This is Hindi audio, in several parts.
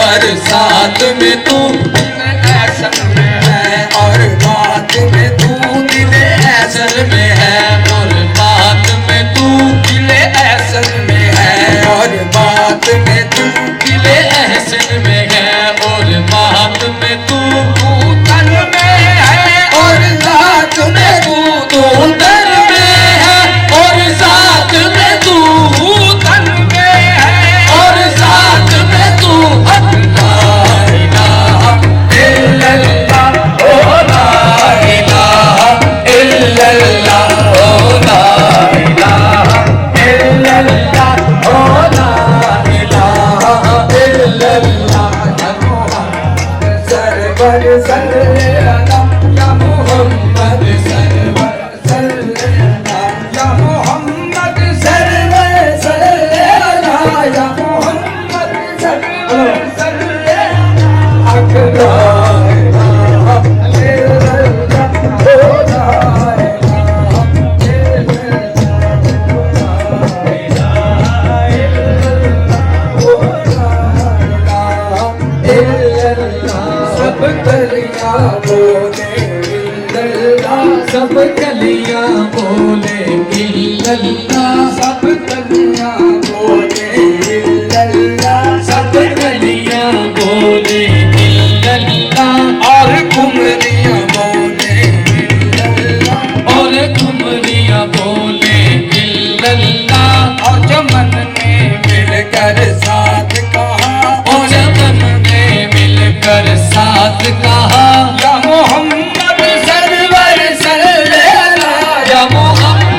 बरसात में तू ऐसल में है और बात में तू दिल ऐसल में है और बात में तू दिल ऐसल में है और बात में तू दिल ऐसल में है और बात में तू तन में है और साथ में तू तन में है और साथ में तू तन में है और साथ में तू सब कलियां बोले इल्लल्लाह सब कलियां बोले इल्लल्लाह सब कलियां बोले इल्लल्लाह और कुमरियां बोले इल्लल्लाह और कुमरियां बोले इल्लल्लाह और चमन ने मिलकर साथ कहा और चमन ने मिलकर साथ कहा या मोहम्मद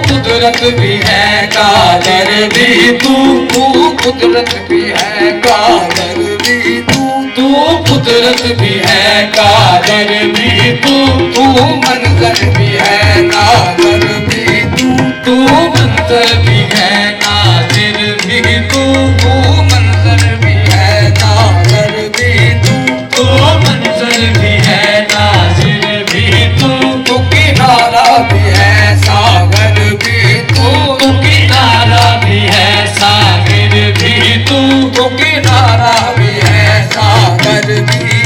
कुदरत भी है कादर भी तू कुदरत भी है कादर भी तू कुदरत भी है कादर भी तू मंजर भी है कादर भी तू मंजर भी है कादिर भी तू मंजर भी है कादर भी तू मंजर भी है नाजिर भी तू किनारा भी है सागर भी तू किनारा भी है सागर भी तू किनारा भी है सागर भी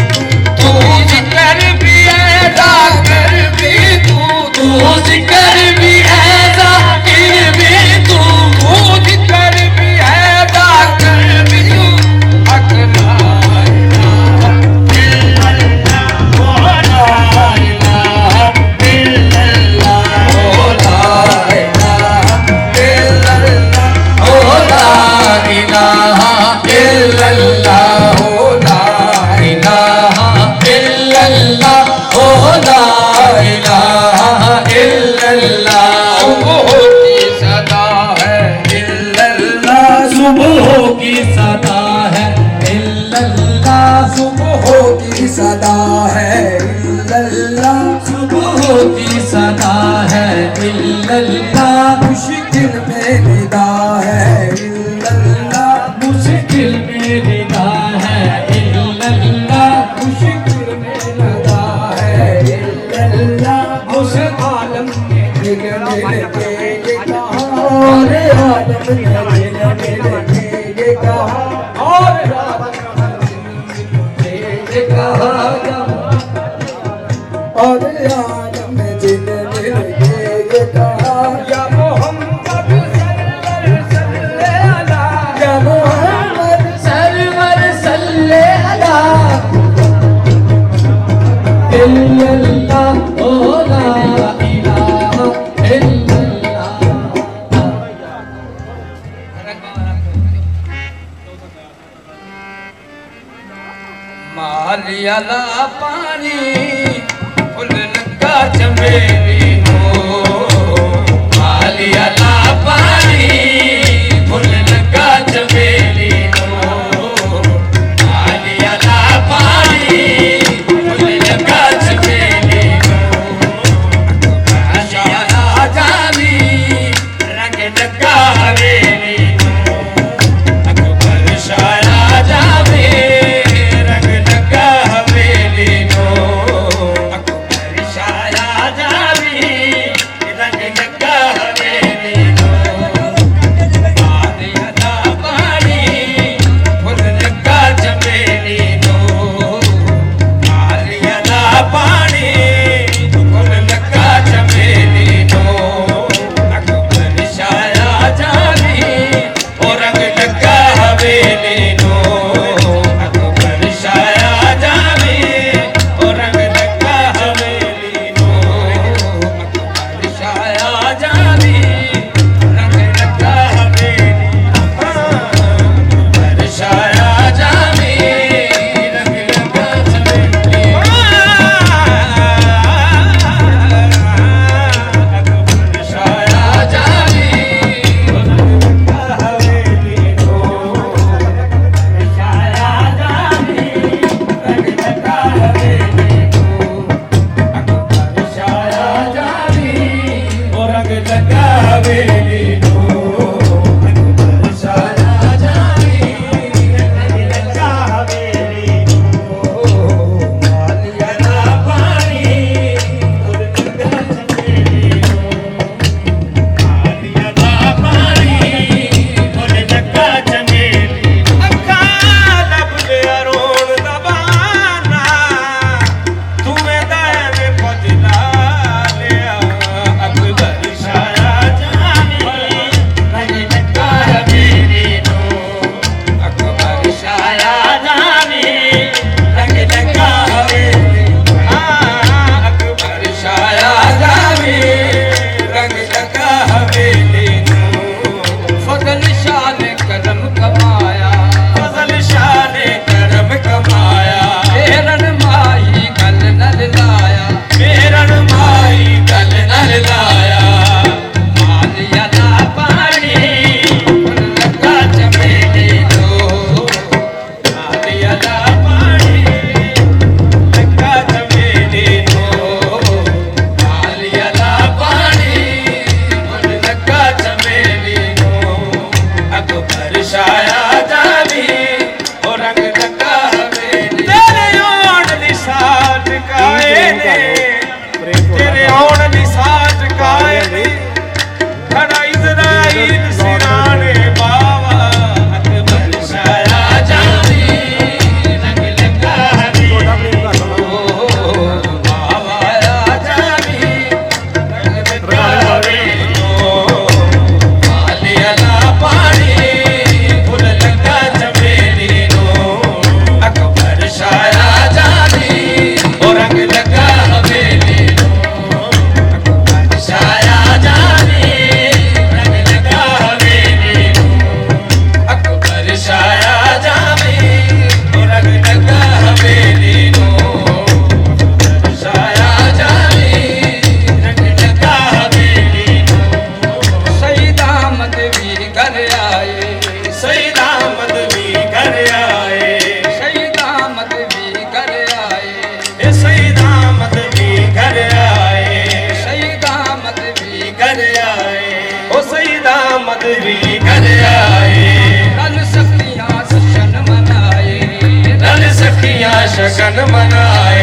तू जिक्र भी है सागर भी तू जिक्र सदा है इल्लल्लाह, सुबह की सदा है इल्लल्लाह, मुश्किल में निदा है इल्लल्लाह, मुश्किल में निदा है इल्लल्लाह, मुश्किल में निदा है इल्लल्लाह। उस आलम में दिल मिल के ये कहा, और आलम में दिल मिल के ये कहा, और आलम ये कहा, और आलम में दिल मिल के ये कहा, या मोहम्मद सल्ले अला, या मोहम्मद सरवर सल्ले अला इल्लल्लाह ओ ला इलाहा इल्लल्लाह। मालियाला पानी फुल लगा चमेली हो, मालियाला पानी फुल लगा चमेली हो, मालियाला पानी फुल लगा चमेली हो, मालियाला जानी रंग लगा हवेली हो, अकबर शाह जावे रंग लगा हवेली हो, अकबर शाह जावे जशन मनाए